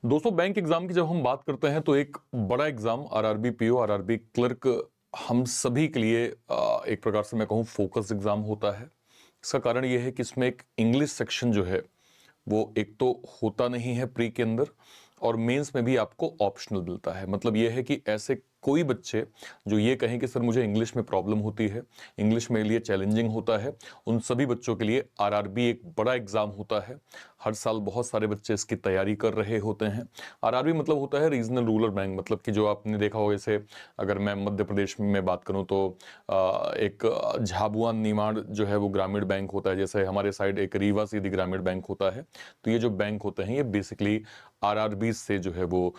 दोस्तों, bank exam की जब हम बात करते हैं तो एक बड़ा exam RRB PO RRB clerk हम सभी के लिए एक प्रकार से मैं कहूँ फोकस एग्जाम होता है। इसका कारण यह है कि इसमें एक इंग्लिश सेक्शन जो है वो एक तो होता नहीं है प्री के अंदर, और मेंस में भी आपको ऑप्शनल मिलता है। मतलब यह है कि ऐसे कोई बच्चे जो ये कहें कि सर मुझे इंग्लिश में प्रॉब्लम होती है, इंग्लिश मेरे लिए चैलेंजिंग होता है, उन सभी बच्चों के लिए आरआरबी एक बड़ा एग्जाम होता है। हर साल बहुत सारे बच्चे इसकी तैयारी कर रहे होते हैं। आरआरबी मतलब होता है रीजनल रूरल बैंक, मतलब कि जो आपने देखा होगा, जैसे अगर मैं मध्य प्रदेश में बात करूं तो एक झाबुआ निमाड़ जो है वो ग्रामीण बैंक होता है, जैसे हमारे साइड एक रीवा सीधी ग्रामीण बैंक होता है। तो ये जो बैंक होते हैं ये बेसिकली आरआरबी से जो है वो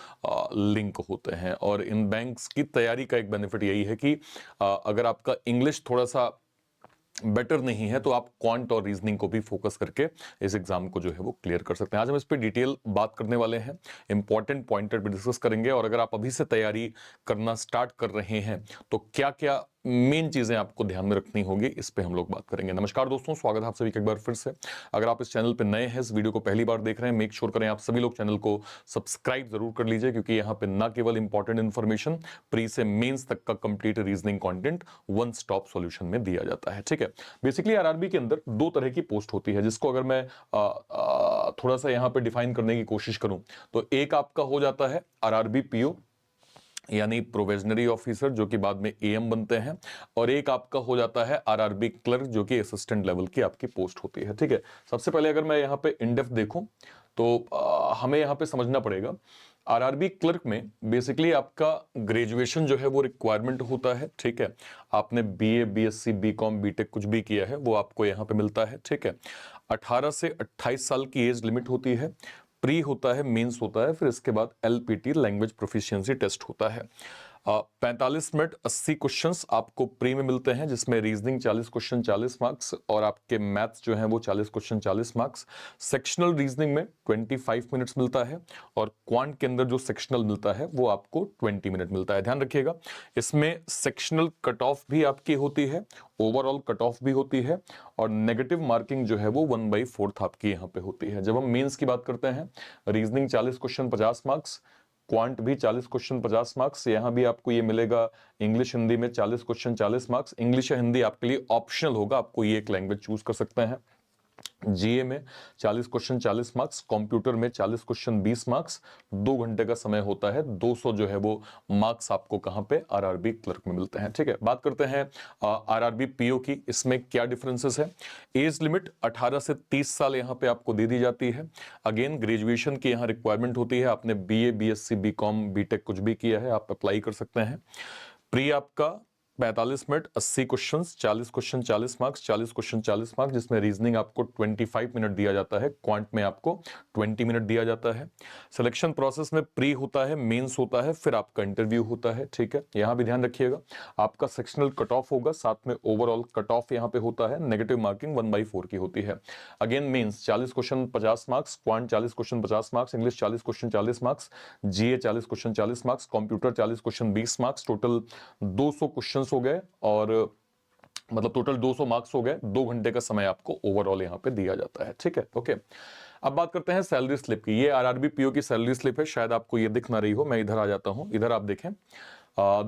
लिंक होते हैं। और इन बैंक्स की तैयारी का एक बेनिफिट यही है कि अगर आपका इंग्लिश थोड़ा सा बेटर नहीं है तो आप क्वांट और रीजनिंग को भी फोकस करके इस एग्जाम को जो है वो क्लियर कर सकते हैं। आज हम इस पे डिटेल बात करने वाले हैं, इंपॉर्टेंट पॉइंटर भी डिस्कस करेंगे, और अगर आप अभी से तैयारी करना स्टार्ट कर रहे हैं तो क्या क्या मेन चीजें आपको ध्यान में रखनी होगी, इस पे हम लोग बात करेंगे। नमस्कार दोस्तों, स्वागत है आप सभी का एक बार फिर से। अगर आप इस चैनल पे नए हैं, इस वीडियो को पहली बार देख रहे हैं, मेक श्योर करें आप सभी लोग चैनल को सब्सक्राइब जरूर कर लीजिए, क्योंकि यहाँ पे ना केवल इंपॉर्टेंट इन्फॉर्मेशन, प्री से मेंस तक का complete reasoning content one stop solution में दिया जाता है। ठीक है, बेसिकली आरआरबी के अंदर दो तरह की पोस्ट होती है, जिसको अगर मैं थोड़ा सा यहाँ पे डिफाइन करने की कोशिश करूं तो एक आपका हो जाता है आरआरबी पीओ यानी प्रोविजनरी ऑफिसर, जो कि बाद में एएम बनते हैं, और एक आपका हो जाता है आरआरबी क्लर्क, जो कि असिस्टेंट लेवल की आपकी पोस्ट होती है। ठीक है, सबसे पहले अगर मैं यहाँ पे इन डेप्थ देखूं तो हमें यहाँ पे समझना पड़ेगा आरआरबी क्लर्क में बेसिकली आपका ग्रेजुएशन जो है वो रिक्वायरमेंट होता है। ठीक है, आपने बीए बीएससी बीकॉम बीटेक कुछ भी किया है वो आपको यहाँ पे मिलता है। ठीक है, 18 से 28 साल की एज लिमिट होती है। प्री होता है, मेंस होता है, फिर इसके बाद एलपीटी लैंग्वेज प्रोफिशिएंसी टेस्ट होता है। 45 मिनट 80 क्वेश्चंस आपको प्री में मिलते हैं, जिसमें रीजनिंग 40 क्वेश्चन 40 मार्क्स, और आपके मैथ्स जो है वो 40 क्वेश्चन 40 मार्क्स। सेक्शनल रीजनिंग में 25 मिनट्स मिलता है, और क्वांट के अंदर जो सेक्शनल मिलता है वो आपको 20 मिनट मिलता है। ध्यान रखिएगा, इसमें सेक्शनल कट ऑफ भी आपकी होती है, ओवरऑल कट ऑफ भी होती है, और नेगेटिव मार्किंग जो है वो 1/4 आपकी यहाँ पे होती है। जब हम मेंस की बात करते हैं, रीजनिंग 40 क्वेश्चन 50 मार्क्स, क्वांट भी 40 क्वेश्चन 50 मार्क्स। यहां भी आपको ये मिलेगा इंग्लिश हिंदी में 40 क्वेश्चन 40 मार्क्स। इंग्लिश या हिंदी आपके लिए ऑप्शनल होगा, आपको ये एक लैंग्वेज चूज कर सकते हैं। जीए में 40 क्वेश्चन 40 मार्क्स, कंप्यूटर में 40 क्वेश्चन 20 मार्क्स। 2 घंटे का समय होता है, 200 जो है वो मार्क्स आपको कहां पे आरआरबी क्लर्क में मिलते हैं। ठीक है, बात करते हैं आरआरबी पीओ की। इसमें क्या डिफरेंसेस है? एज लिमिट 18 से 30 साल यहां पे आपको दे दी जाती है। अगेन ग्रेजुएशन की यहां रिक्वायरमेंट होती है, आपने बीए बीएससी बीकॉम बीटेक कुछ भी किया है आप अप्लाई कर सकते हैं। प्री आपका 45 minute 80 question 40 question 40 marks, 40 question 40 marks, जिसमें रीजनिंग आपको 25 मिनट दिया जाता है, क्वांट में आपको 20 मिनट दिया जाता है। सिलेक्शन प्रोसेस में प्री होता है, मेंस होता है, फिर आपका इंटरव्यू होता है। ठीक है, यहां भी ध्यान रखिएगा, आपका सेक्शनल कट ऑफ होगा, साथ में ओवरऑल कट ऑफ यहां पे होता है, नेगेटिव मार्किंग 1/4 की होती है। Again mains 40 question 50 marks, quant 40 question 50 marks, English 40 question 40 marks, GA 40 question 40 marks, computer 40 question 20 marks. Total 200 question हो गए, और मतलब टोटल 200 मार्क्स हो गए। 2 घंटे का समय आपको ओवरऑल यहां पे दिया जाता है। ठीक है, ओके। अब बात करते हैं सैलरी स्लिप की। ये आरआरबी पीओ की सैलरी स्लिप है, शायद आपको ये दिख ना रही हो, मैं इधर आ जाता हूं, इधर आप देखें।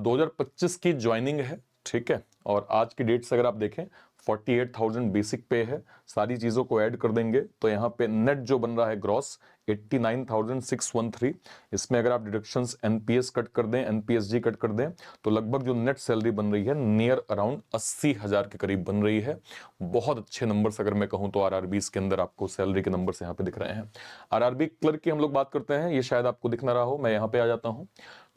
2025 की ज्वाइनिंग है। ठीक है, और आज की डेट से अगर आप देखें 48,000 बेसिक पे है, सारी चीजों को ऐड कर देंगे तो यहाँ पे नेट जो बन रहा है ग्रॉस 89,613। इसमें अगर आप डिडक्शंस एनपीएस कट कर दें, एनपीएसजी कट कर दें, तो लगभग जो नेट सैलरी बन रही है नियर अराउंड 80,000 के करीब बन रही है। बहुत अच्छे नंबर्स अगर मैं कहूं तो आरआरबी के अंदर आपको सैलरी के नंबर्स यहाँ पे दिख रहे हैं। आरआरबी क्लर्क की हम लोग बात करते हैं, ये शायद आपको दिख ना रहा हो, मैं यहाँ पे आ जाता हूं।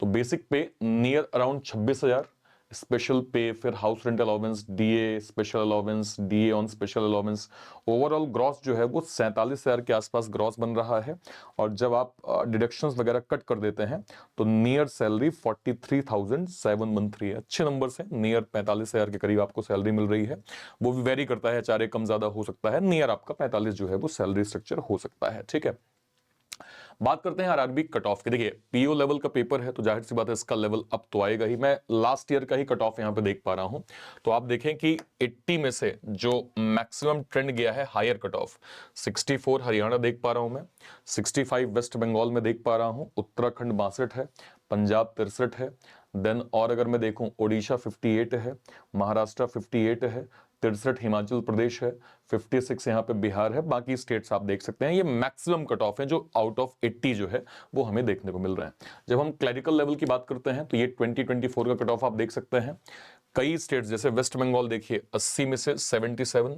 तो बेसिक पे नियर अराउंड 26,000, स्पेशल पे, फिर house rent allowance, DA special allowance, DA on special allowance, overall gross जो है वो 47,000 के आसपास ग्रॉस बन रहा है। और जब आप डिडक्शंस वगैरह कट कर देते हैं तो नियर सैलरी 43,713 है। अच्छे नंबर से नियर 45,000 के करीब आपको सैलरी मिल रही है। वो भी वेरी करता है, चारे कम ज्यादा हो सकता है, नियर आपका 45 जो है वो सैलरी स्ट्रक्चर हो सकता है। ठीक है, बात करते हैं आरआरबी कट ऑफ की। देखिए पीओ लेवल का पेपर है तो जाहिर सी बात है इसका लेवल अब तो आएगा ही। मैं लास्ट ईयर का ही कट ऑफ यहां पे देख पा रहा हूं, तो आप देखें कि 80 में से जो मैक्सिमम ट्रेंड गया है हायर कट ऑफ 64 हरियाणा देख पा रहा हूं मैं, 65 वेस्ट बंगाल में देख पा रहा हूं, उत्तराखंड 62 है, पंजाब 63 है, देन और अगर मैं देखूं ओडिशा 58 है, महाराष्ट्र 58 है, 63 हिमाचल प्रदेश है, 56 यहाँ पे बिहार है, बाकी स्टेट्स आप देख सकते हैं। ये मैक्सिमम कट ऑफ है जो आउट ऑफ 80 जो है वो हमें देखने को मिल रहा है। जब हम क्लरिकल लेवल की बात करते हैं तो ये 2024 का कट ऑफ आप देख सकते हैं। कई स्टेट्स जैसे वेस्ट बंगाल देखिए 80 में से 77,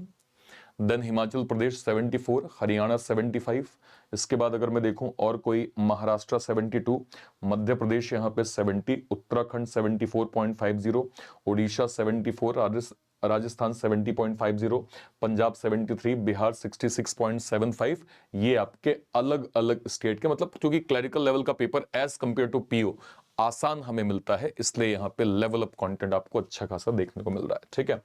देन हिमाचल प्रदेश 74, हरियाणा 75, इसके बाद अगर मैं देखूं और कोई महाराष्ट्र 72, मध्य प्रदेश यहाँ पे 70, उत्तराखंड 74.50, ओडिशा 74, राजस्थान 70.50, पंजाब 73, बिहार 66.75। ये आपके अलग अलग स्टेट के, मतलब क्योंकि क्लरिकल लेवल का paper as compare to PO आसान हमें मिलता है, इसलिए यहाँ पे लेवल अप कंटेंट आपको अच्छा खासा देखने को मिल रहा है। ठीक है,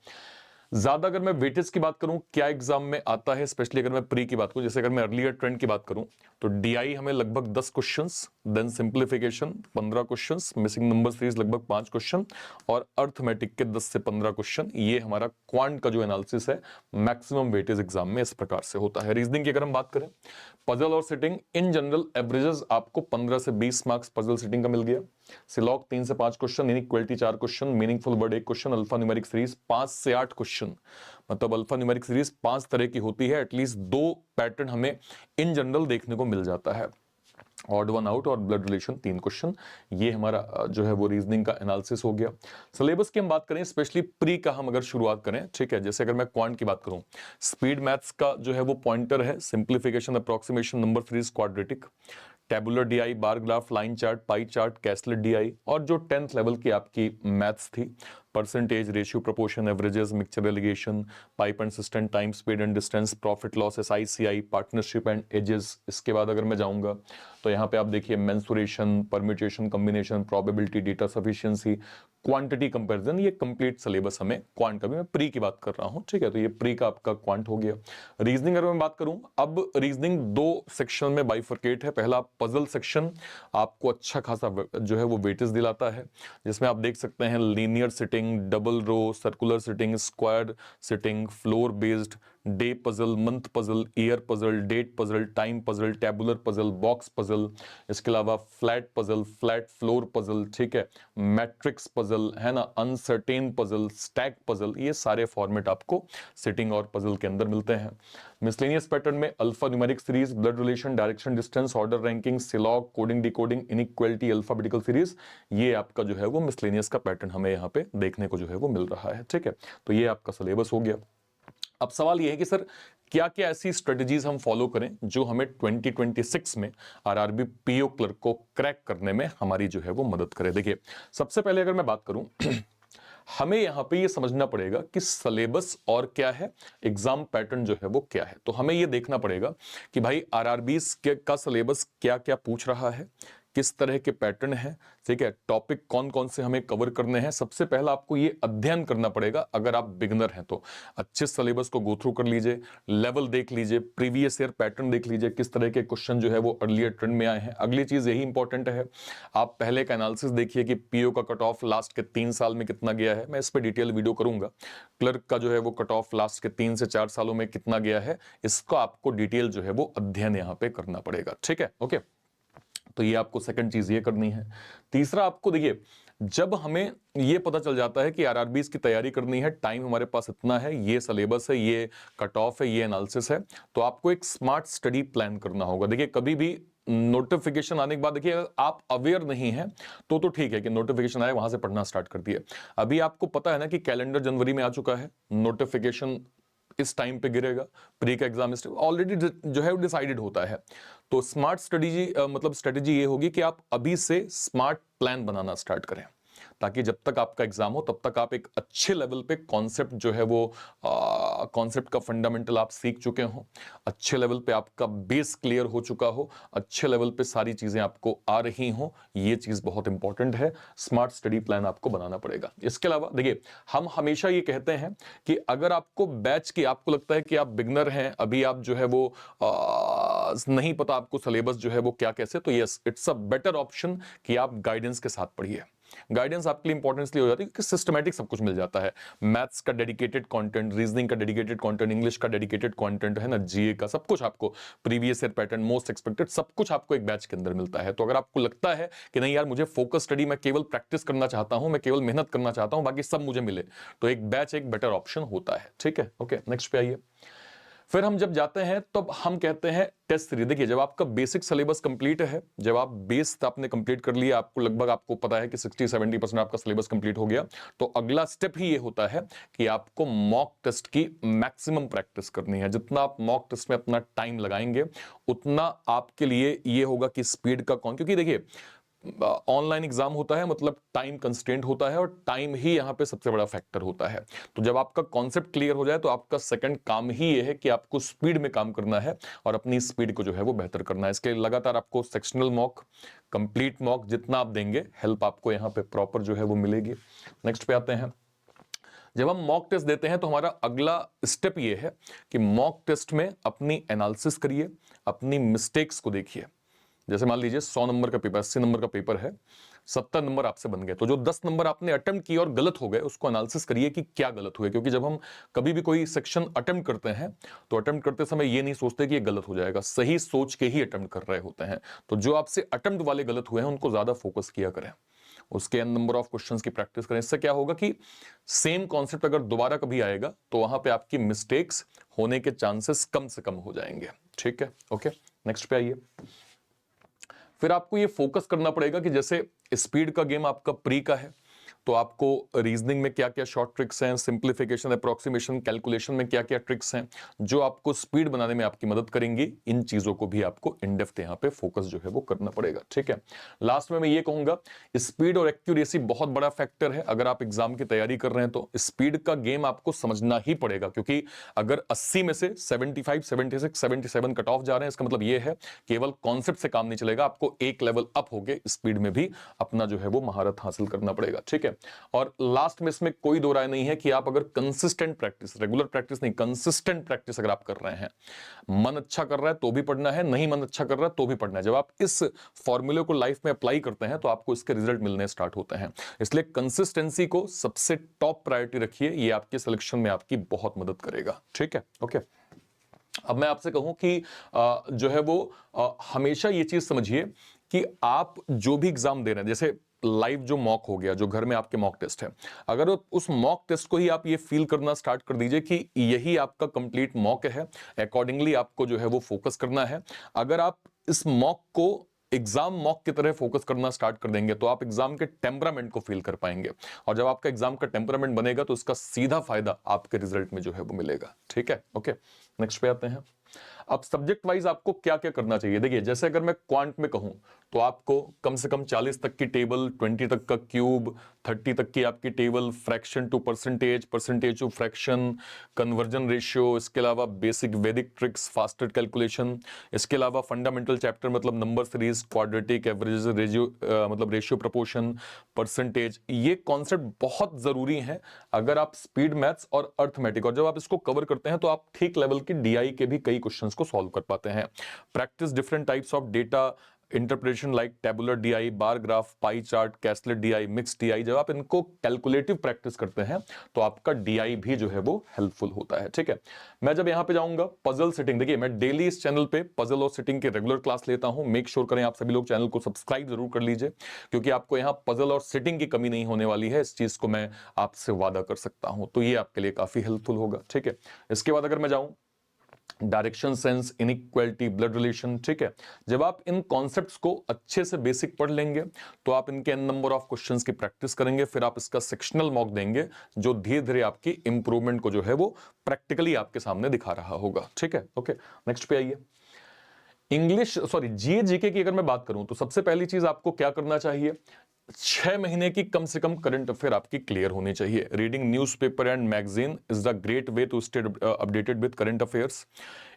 ज्यादा अगर मैं वेटेज की बात करूं क्या एग्जाम में आता है, स्पेशली अगर मैं प्री की बात करूं, जैसे अगर मैं अर्लियर ट्रेंड की बात करूं तो डीआई हमें लगभग 10 questions, then simplification 15 questions, missing number series लगभग 5 क्वेश्चन और अर्थमेटिक के 10 से 15 क्वेश्चन। ये हमारा क्वांट का जो एनालिसिस है मैक्सिमम वेटेज एग्जाम में इस प्रकार से होता है। रीजनिंग की अगर हम बात करें, पजल और सिटिंग इन जनरल एवरेजेस आपको 15 से 20 मार्क्स पजल सिटिंग का मिल गया, सिलॉग 3 से 5 question, inequality 4 question, meaningful word 1 question, alpha numeric series 5 से 8 क्वेश्चन, मतलब अल्फा न्यूमेरिक सीरीज 5 तरह की होती है, एटलीस्ट 2 पैटर्न हमें इन जनरल देखने को मिल जाता है, ऑड वन आउट और ब्लड रिलेशन 3 क्वेश्चन। ये हमारा जो है वो रीजनिंग का एनालिसिस हो गया। सिलेबस की हम बात करें, स्पेशली प्री का हम अगर शुरुआत करें, ठीक है, जैसे अगर मैं क्वांट की बात करूं, स्पीड मैथ्स का जो है वो पॉइंटर है simplification, approximation, number series, quadratic, tabular DI, bar graph, line chart, pie chart, caselet DI, और जो 10th लेवल की आपकी मैथ्स थी, percentage, ratio, proportion, averages, mixture alligation, pipe and cistern, time, speed and distance, profit loss, SI CI, partnership and ages. इसके बाद अगर मैं जाऊंगा तो यहाँ पे आप देखिए mensuration, permutation, combination, probability, data sufficiency, quantity comparison, ये कंप्लीट सिलेबस हमें क्वांट का भी, मैं प्री की बात कर रहा हूं, ठीक है, तो ये प्री का आपका क्वांट हो गया। रीजनिंग अगर मैं बात करूं, अब रीजनिंग 2 सेक्शन में बाइफरकेट है। पहला पजल सेक्शन आपको अच्छा खासा जो है वो वेटेज दिलाता है, जिसमें आप देख सकते हैं linear sitting, double row, circular sitting, square sitting, floor based, day puzzle, month puzzle, year puzzle, date puzzle, time puzzle, tabular puzzle, box puzzle, इसके अलावा flat puzzle, flat floor puzzle, ठीक है, मैट्रिक्स पजल है ना, uncertain puzzle, stack puzzle, ये सारे format आपको sitting और पजल के अंदर मिलते हैं। मिसलेनियस पैटर्न में alpha numeric series, blood relation, direction distance, order ranking, syllogism, coding decoding, inequality, alphabetical series, ये आपका जो है वो मिसलेनियस का पैटर्न हमें यहाँ पे देखने को जो है वो मिल रहा है। ठीक है, तो ये आपका सिलेबस हो गया। अब सवाल यह है कि सर क्या क्या ऐसी स्ट्रेटजीज हम फॉलो करें जो हमें 2026 में आरआरबी पीओ क्लर्क को क्रैक करने में हमारी जो है वो मदद करे। देखिए सबसे पहले अगर मैं बात करूं हमें यहां पे ये समझना पड़ेगा कि सिलेबस और क्या है, एग्जाम पैटर्न जो है वो क्या है। तो हमें ये देखना पड़ेगा कि भाई आरआरबीस का सिलेबस क्या क्या पूछ रहा है, किस तरह के पैटर्न है, ठीक है, टॉपिक कौन कौन से हमें कवर करने हैं। सबसे पहला आपको ये अध्ययन करना पड़ेगा। अगर आप बिगिनर हैं तो अच्छे सिलेबस को गो थ्रू कर लीजिए, लेवल देख लीजिए, प्रीवियस ईयर पैटर्न देख लीजिए, किस तरह के क्वेश्चन जो है वो अर्लियर ट्रेंड में आए हैं। अगली चीज यही इंपॉर्टेंट है, आप पहले का एनालिसिस देखिए कि पीओ का कट ऑफ लास्ट के 3 साल में कितना गया है। मैं इस पर डिटेल वीडियो करूंगा। क्लर्क का जो है वो कट ऑफ लास्ट के 3 से 4 सालों में कितना गया है, इसका आपको डिटेल जो है वो अध्ययन यहाँ पे करना पड़ेगा। ठीक है, ओके, तो ये आपको सेकंड चीज ये करनी है। तीसरा आपको देखिए, जब हमें ये पता चल जाता है कि आरआरबीस की तैयारी करनी है, टाइम हमारे पास इतना है, ये सिलेबस है, ये कट ऑफ है, ये एनालिसिस है, तो आपको एक स्मार्ट स्टडी प्लान करना होगा। देखिए कभी भी नोटिफिकेशन आने के बाद, देखिए अगर आप अवेयर नहीं है तो ठीक है कि नोटिफिकेशन आए वहां से पढ़ना स्टार्ट कर दिए। अभी आपको पता है ना कि कैलेंडर जनवरी में आ चुका है, नोटिफिकेशन इस टाइम पे गिरेगा, प्री का एग्जाम ऑलरेडी जो है डिसाइडेड होता है। तो स्मार्ट स्ट्रेटजी मतलब स्ट्रेटजी ये होगी कि आप अभी से स्मार्ट प्लान बनाना स्टार्ट करें। ताकि जब तक आपका एग्जाम हो तब तक आप एक अच्छे लेवल पे कॉन्सेप्ट जो है वो कॉन्सेप्ट का फंडामेंटल आप सीख चुके हो, अच्छे लेवल पे आपका बेस क्लियर हो चुका हो, अच्छे लेवल पे सारी चीजें आपको आ रही हो। ये चीज बहुत इंपॉर्टेंट है, स्मार्ट स्टडी प्लान आपको बनाना पड़ेगा। इसके अलावा देखिए, हम हमेशा ये कहते हैं कि अगर आपको बैच की, आपको लगता है कि आप बिगनर हैं, अभी आप जो है वो नहीं पता आपको सिलेबस जो है वो क्या कैसे, तो yes, it's a better option कि आप गाइडेंस के साथ पढ़िए। गाइडेंस आपके लिए इंपॉर्टेंस लिए हो जाती है क्योंकि सिस्टमैटिक सब कुछ मिल जाता है। मैथ्स का डेडिकेटेड कंटेंट, रीजनिंग का डेडिकेटेड कंटेंट, इंग्लिश का डेडिकेटेड कंटेंट है ना, जीए का सब कुछ आपको, previous year pattern, most expected, सब कुछ आपको एक बैच के अंदर मिलता है। तो अगर आपको लगता है कि नहीं यार मुझे फोकस स्टडी, मैं केवल प्रैक्टिस करना चाहता हूं, मैं केवल मेहनत करना चाहता हूं, बाकी सब मुझे मिले, तो एक बैच एक बेटर ऑप्शन होता है। ठीक है, ओके, नेक्स्ट पे आइए। फिर हम जब जाते हैं तब हम कहते हैं टेस्ट सीरीज। देखिए, जब आपका बेसिक सिलेबस कंप्लीट है, जब आप बेस आपने कंप्लीट कर लिया, आपको लगभग आपको पता है कि 60-70% आपका सिलेबस कंप्लीट हो गया, तो अगला स्टेप ही ये होता है कि आपको मॉक टेस्ट की मैक्सिमम प्रैक्टिस करनी है। जितना आप मॉक टेस्ट में अपना टाइम लगाएंगे उतना आपके लिए ये होगा कि स्पीड का कौन, क्योंकि देखिए ऑनलाइन एग्जाम होता है, मतलब टाइम कंस्ट्रेंट होता है और टाइम ही यहां पे सबसे बड़ा फैक्टर होता है। तो जब आपका कॉन्सेप्ट क्लियर हो जाए तो आपका सेकंड काम ही ये है कि आपको स्पीड में काम करना है और अपनी स्पीड को जो है वो बेहतर करना है। इसके लिए लगातार आपको सेक्शनल मॉक, कंप्लीट मॉक जितना आप देंगे, हेल्प आपको यहां पे प्रॉपर जो है वो मिलेगी। नेक्स्ट पे आते हैं। जब हम मॉक टेस्ट देते हैं तो हमारा अगला स्टेप ये है कि मॉक टेस्ट में अपनी एनालिसिस करिए, अपनी मिस्टेक्स को देखिए। जैसे मान लीजिए 100 नंबर का पेपर, 80 नंबर का पेपर है, 70 नंबर आपसे बन गए, तो जो 10 नंबर आपने अटेम्प्ट किए और गलत हो गए, उसको एनालिसिस करिए कि क्या गलत हुए। क्योंकि जब हम कभी भी कोई सेक्शन अटेम्प्ट करते हैं तो अटेम्प्ट करते समय ये नहीं सोचते कि ये गलत हो जाएगा, सही सोच के ही अटेम्प्ट कर रहे होते हैं। तो जो आपसे अटेम्प्ट वाले गलत हुए हैं उनको ज्यादा फोकस किया करें, उसके एन नंबर ऑफ क्वेश्चंस की प्रैक्टिस करें। इससे क्या होगा कि सेम कॉन्सेप्ट अगर दोबारा कभी आएगा तो वहां पे आपकी मिस्टेक्स होने के चांसेस कम से कम हो जाएंगे। ठीक है, ओके, नेक्स्ट पे आइए। फिर आपको ये फोकस करना पड़ेगा कि जैसे स्पीड का गेम आपका प्री का है, तो आपको रीजनिंग में क्या क्या शॉर्ट ट्रिक्स हैं, सिंप्लीफिकेशन, अप्रोक्सीमेशन, कैलकुलेशन में क्या क्या ट्रिक्स हैं जो आपको स्पीड बनाने में आपकी मदद करेंगी, इन चीजों को भी आपको इन डेप्थ यहाँ पे फोकस जो है वो करना पड़ेगा। ठीक है, लास्ट में मैं ये कहूंगा, स्पीड और एक्यूरेसी बहुत बड़ा फैक्टर है। अगर आप एग्जाम की तैयारी कर रहे हैं तो स्पीड का गेम आपको समझना ही पड़ेगा, क्योंकि अगर 80 में से 75, 76, 77 कट ऑफ जा रहे हैं, इसका मतलब ये है केवल कॉन्सेप्ट से काम नहीं चलेगा, आपको एक लेवल अप होके स्पीड में भी अपना जो है वो महारत हासिल करना पड़ेगा। ठीक है, और लास्ट में इसमें कोई दो राय नहीं है कि आप अगर कंसिस्टेंट प्रैक्टिस, रेगुलर प्रैक्टिस नहीं, कंसिस्टेंट प्रैक्टिस अगर आप कर रहे हैं, मन अच्छा कर रहा है तो भी पढ़ना है, नहीं मन अच्छा कर रहा है तो भी पढ़ना है, जब आप इस फॉर्मूले को लाइफ में अप्लाई करते हैं तो आपको इसके रिजल्ट मिलने स्टार्ट होते हैं। इसलिए कंसिस्टेंसी को सबसे टॉप प्रायोरिटी रखिए, ये आपके सिलेक्शन में आपकी बहुत मदद करेगा। ठीक है, ओके। अब मैं आपसे कहूं कि जो है वो हमेशा ये चीज समझिए कि आप जो भी एग्जाम दे रहे हैं, जैसे लाइव जो मॉक हो गया, जो घर में आपके मॉक टेस्ट है, अगर उस मॉक टेस्ट को ही आप ये फील करना स्टार्ट कर दीजिए कि यही आपका कंप्लीट मॉक है, अकॉर्डिंगली आपको जो है वो फोकस करना है। अगर आप इस मॉक को एग्जाम मॉक की तरह फोकस करना स्टार्ट कर देंगे तो आप एग्जाम के टेम्परामेंट को फील कर पाएंगे, और जब आपका एग्जाम का टेम्परामेंट बनेगा तो इसका सीधा फायदा आपके रिजल्ट में जो है वो मिलेगा। ठीक है, ओके, नेक्स्ट पे आते हैं। अब सब्जेक्ट वाइज आपको क्या क्या करना चाहिए। देखिए, जैसे अगर मैं क्वांट में कहूं तो आपको कम से कम 40 तक की टेबल, 20 तक का क्यूब, 30 तक की आपकी table, fraction to percentage, percentage to fraction, conversion ratio, इसके अलावा basic Vedic tricks, faster calculation, इसके अलावा फंडामेंटल चैप्टर मतलब number series, quadratic, average, ratio मतलब रेशियो प्रोपोर्शन, परसेंटेज, ये कॉन्सेप्ट बहुत जरूरी है अगर आप स्पीड मैथ्स और अर्थमेटिक, और जब आप इसको कवर करते हैं तो आप ठीक लेवल की डीआई के भी कई क्वेश्चंस को सॉल्व कर पाते हैं। Practice different types of data interpretation like tabular DI, bar graph, pie chart, caselet DI, mix DI, जब आप इनको कैलकुलेटिव प्रैक्टिस करते हैं तो आपका डीआई भी जो है वो हेल्पफुल होता है। ठीक है, मैं जब यहां पे जाऊंगा पजल सेटिंग, देखिए मैं डेली इस चैनल पे पजल और सेटिंग की रेगुलर क्लास लेता हूं। मेक श्योर करें आप सभी लोग चैनल को सब्सक्राइब जरूर कर लीजिए, क्योंकि आपको यहां पजल और सेटिंग की कमी नहीं होने वाली है, इस चीज को मैं आपसे वादा कर सकता हूं, तो ये आपके लिए काफी हेल्पफुल होगा। ठीक है, इसके बाद अगर मैं जाऊं direction sense, inequality, blood relation, ठीक है, जब आप इन कॉन्सेप्ट्स को अच्छे से बेसिक पढ़ लेंगे तो आप इनके एन नंबर ऑफ क्वेश्चंस की प्रैक्टिस करेंगे, फिर आप इसका सेक्शनल मॉक देंगे जो धीरे धीरे आपकी इंप्रूवमेंट को जो है वो प्रैक्टिकली आपके सामने दिखा रहा होगा। ठीक है, ओके, नेक्स्ट पे आइए। इंग्लिश, सॉरी, जीए जीके की अगर मैं बात करूं तो सबसे पहली चीज आपको क्या करना चाहिए, 6 महीने की कम से कम करंट अफेयर आपकी क्लियर होनी चाहिए। Reading newspaper and magazine is the great way to stay updated with current affairs.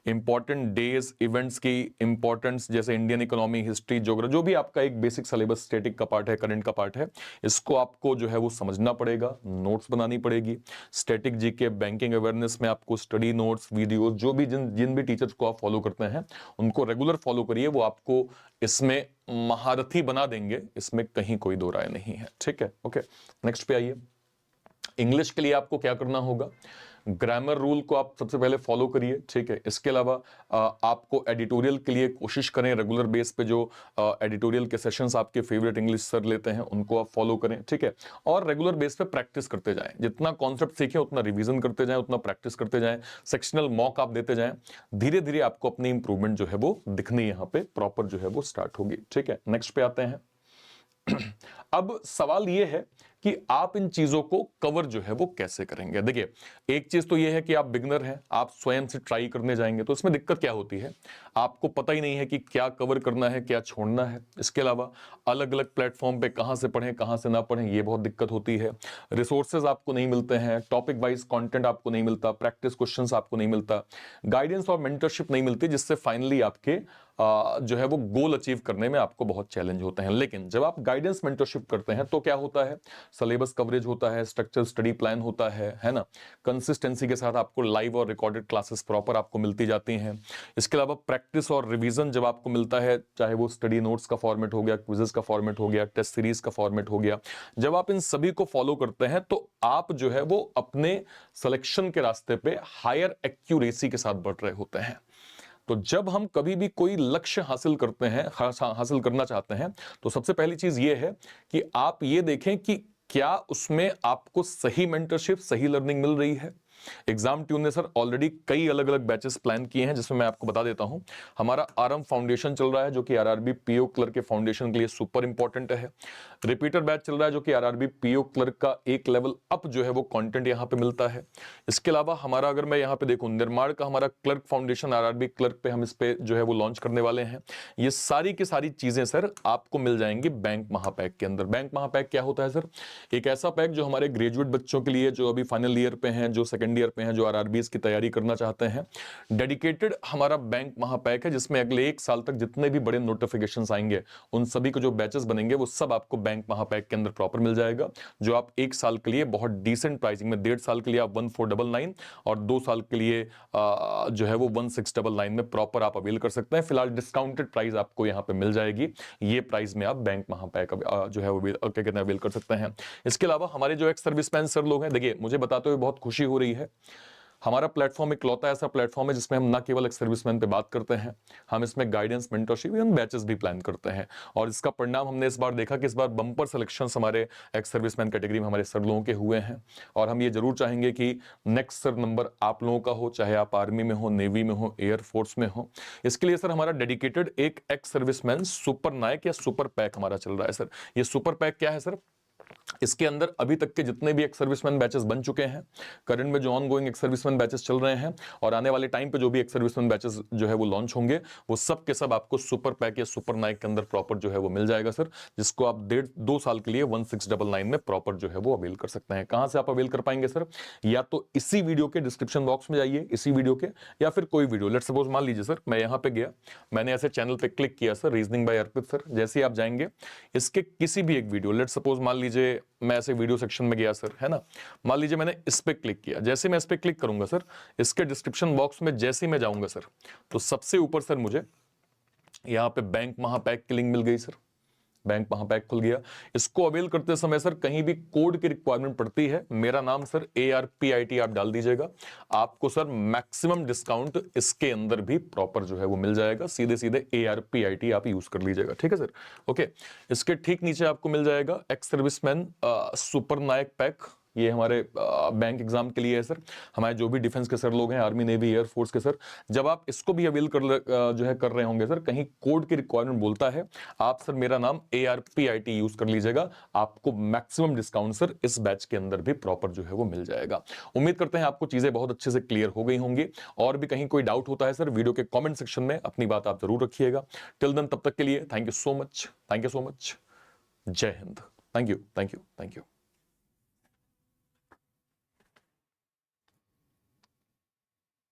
Important days events की इंपॉर्टेंस, जैसे इंडियन इकोनॉमी, हिस्ट्री, ज्योग्राफी, जो भी आपका एक बेसिक सिलेबस स्टैटिक का पार्ट है, करंट का पार्ट है, इसको आपको जो है वो समझना पड़ेगा, नोट्स बनानी पड़ेगी। स्टैटिक जीके, बैंकिंग अवेयरनेस में आपको स्टडी नोट्स, वीडियोस, जो भी जिन जिन भी टीचर्स को आप फॉलो करते हैं उनको रेगुलर फॉलो करिए, वो आपको इसमें महारथी बना देंगे, इसमें कहीं कोई दो राय नहीं है। ठीक है, ओके, नेक्स्ट पे आइए। इंग्लिश के लिए आपको क्या करना होगा? ग्रामर रूल को आप सबसे पहले फॉलो करिए। ठीक है, इसके अलावा आपको एडिटोरियल के लिए कोशिश करें, रेगुलर बेस पे जो एडिटोरियल के सेशंस आपके फेवरेट इंग्लिश सर लेते हैं उनको आप फॉलो करें। ठीक है, और रेगुलर बेस पे प्रैक्टिस करते जाएं, जितना कॉन्सेप्ट सीखें उतना रिवीजन करते जाएं, उतना प्रैक्टिस करते जाएं, सेक्शनल मॉक आप देते जाएं। धीरे धीरे आपको अपनी इंप्रूवमेंट जो है वो दिखनी यहाँ पे प्रॉपर जो है वो स्टार्ट होगी। ठीक है, नेक्स्ट पे आते हैं। अब सवाल यह है कि आप इन चीजों को कवर जो है वो कैसे करेंगे। देखिए, एक चीज तो यह है कि आप बिगनर हैं, आप स्वयं से ट्राई करने जाएंगे तो इसमें दिक्कत क्या होती है, आपको पता ही नहीं है कि क्या कवर करना है, क्या छोड़ना है। इसके अलावा अलग अलग प्लेटफॉर्म पे कहां से पढ़ें, कहां से ना पढ़ें, ये बहुत दिक्कत होती है। रिसोर्सेज आपको नहीं मिलते हैं, टॉपिक वाइज कंटेंट आपको नहीं मिलता, प्रैक्टिस क्वेश्चंस आपको नहीं मिलता, गाइडेंस और मेंटरशिप नहीं मिलती, जिससे फाइनली आपके जो है वो गोल अचीव करने में आपको बहुत चैलेंज होते हैं। लेकिन जब आप गाइडेंस मेंटरशिप करते हैं तो क्या होता है, सिलेबस कवरेज होता है, स्ट्रक्चर स्टडी प्लान होता है ना, कंसिस्टेंसी के साथ आपको लाइव और रिकॉर्डेड क्लासेस प्रॉपर आपको मिलती जाती हैं। इसके अलावा प्रैक्टिस और रिवीजन जब आपको मिलता है, चाहे वो स्टडी नोट्स का फॉर्मेट हो गया, क्विजेस का फॉर्मेट हो गया, टेस्ट सीरीज का फॉर्मेट हो गया, जब आप इन सभी को फॉलो करते हैं तो आप जो है वो अपने सिलेक्शन के रास्ते पे हायर एक्यूरेसी के साथ बढ़ रहे होते हैं। तो जब हम कभी भी कोई लक्ष्य हासिल करते हैं, हासिल करना चाहते हैं, तो सबसे पहली चीज ये है कि आप ये देखें कि क्या उसमें आपको सही मेंटरशिप, सही लर्निंग मिल रही है। एग्जाम ट्यून ने सर ऑलरेडी कई अलग अलग बैचेस प्लान किए हैं, जिसमें मैं आपको बता देता हूं। हमारा आरएम फाउंडेशन चल रहा है जो कि आरआरबी पीओ क्लर्क के फाउंडेशन के लिए सुपर इंपॉर्टेंट है। रिपीटर बैच चल रहा है जो कि आरआरबी पीओ क्लर्क का एक लेवल अप जो है वो कंटेंट यहां पे मिलता है। इसके अलावा हमारा, अगर मैं यहां पे देखूं, निर्माण का हमारा क्लर्क फाउंडेशन आरआरबी क्लर्क पे हम इस पे जो है वो लॉन्च करने वाले हैं। ये सारी की सारी चीजें सर आपको मिल जाएंगी बैंक महापैक के अंदर। बैंक महापैक क्या होता है सर? एक ऐसा पैक जो हमारे ग्रेजुएट बच्चों के लिए, जो अभी फाइनल ईयर पे हैं, जो सेकंड ईयर पे हैं, जो आरआरबीएस की तैयारी करना चाहते हैं, डेडिकेटेड हमारा बैंक महापैक है, जिसमें अगले 1 साल तक जितने भी बड़े नोटिफिकेशंस आएंगे, उन सभी को जो बैचेस बनेंगे वो सब आपको बैंक महापैक के अंदर प्रॉपर मिल जाएगा, जो आप 1 साल के लिए बहुत डिसेंट प्राइसिंग में, 1.5 साल के लिए आप 1499 और 2 साल के लिए जो है वो 1699 में प्रॉपर आप अवेल कर सकते हैं। फिलहाल डिस्काउंटेड प्राइस आपको यहाँ पे मिल जाएगी, ये प्राइस में आप बैंक महापैक जो है वो क्या कहते हैं अवेल कर सकते हैं। इसके अलावा हमारे जो एक्स सर्विसमैन सर लोग हैं, देखिए मुझे बताते हुए बहुत खुशी हो रही है, हमारा प्लेटफॉर्म इकलौता ऐसा प्लेटफॉर्म है जिसमें हम ना केवल एक्स सर्विसमैन पे बात करते हैं, हम इसमें गाइडेंस, मेंटरशिप एवं बैचेस भी प्लान करते हैं। और इसका परिणाम हमने इस बार देखा कि इस बार बम्पर सिलेक्शंस हमारे एक्स सर्विसमैन कैटेगरी में हमारे सर लोगों के हुए हैं। और हम ये जरूर चाहेंगे कि नेक्स्ट सर नंबर आप लोगों का हो, चाहे आप आर्मी में हो, नेवी में हो, एयरफोर्स में हो। इसके लिए सर हमारा डेडिकेटेड एक एक्स सर्विसमैन सुपर नायक या सुपर पैक हमारा चल रहा है सर। ये सुपर पैक क्या है सर? इसके अंदर अभी तक के जितने भी एक्स सर्विसमैन बैचेस बन चुके हैं, करंट में जो on going ex serviceman batches चल रहे हैं, और आने वाले टाइम पे जो भी एक्स सर्विसमैन बैचेस जो है वो लॉन्च होंगे, वो सब के सब आपको सुपर पैक या सुपर नाइक के अंदर प्रॉपर जो है वो मिल जाएगा सर, जिसको आप 1.5-2 साल के लिए 1699 में प्रॉपर जो है वो अवेल कर सकते हैं। कहां से आप अवेल कर पाएंगे सर? या तो इसी वीडियो के डिस्क्रिप्शन बॉक्स में जाइए, इसी वीडियो के, या फिर कोई वीडियो, लेट्स सपोज मान लीजिए सर मैं यहां पे गया, मैंने ऐसे चैनल पे क्लिक किया सर, रीजनिंग बाय अर्पित सर, जैसे ही आप जाएंगे इसके किसी भी एक वीडियो, लेट्स सपोज मान लीजिए मैं ऐसे वीडियो सेक्शन में गया सर, है ना, मान लीजिए मैंने इस पे क्लिक किया, जैसे मैं इस पे क्लिक करूंगा सर, इसके डिस्क्रिप्शन बॉक्स में जैसे ही मैं जाऊंगा सर, तो सबसे ऊपर सर मुझे यहां पे बैंक महापैक की लिंक मिल गई सर, बैंक महापैक खुल गया। इसको अवेल करते समय सर कहीं भी कोड की रिक्वायरमेंट पड़ती है, मेरा नाम सर ARPIT आप डाल दीजिएगा, आपको सर मैक्सिमम डिस्काउंट इसके अंदर भी प्रॉपर जो है वो मिल जाएगा, सीधे सीधे ARPIT आप यूज कर लीजिएगा, ठीक है सर, ओके। इसके ठीक नीचे आपको मिल जाएगा एक्स सर्विसमैन सुपर नायक पैक, ये हमारे बैंक एग्जाम के लिए है सर, हमारे जो भी डिफेंस के सर लोग हैं, आर्मी, नेवी, एयरफोर्स के सर, जब आप इसको भी अवेल जो है कर रहे होंगे सर, कहीं कोड की रिक्वायरमेंट बोलता है, आप सर मेरा नाम ARPIT यूज कर लीजिएगा, आपको मैक्सिमम डिस्काउंट सर इस बैच के अंदर भी प्रॉपर जो है वो मिल जाएगा। उम्मीद करते हैं आपको चीजें बहुत अच्छे से क्लियर हो गई होंगी, और भी कहीं कोई डाउट होता है सर वीडियो के कॉमेंट सेक्शन में अपनी बात आप जरूर रखिएगा। टिल देन, तब तक के लिए thank you so much, thank you so much, जय हिंद। Thank you, thank you, thank you.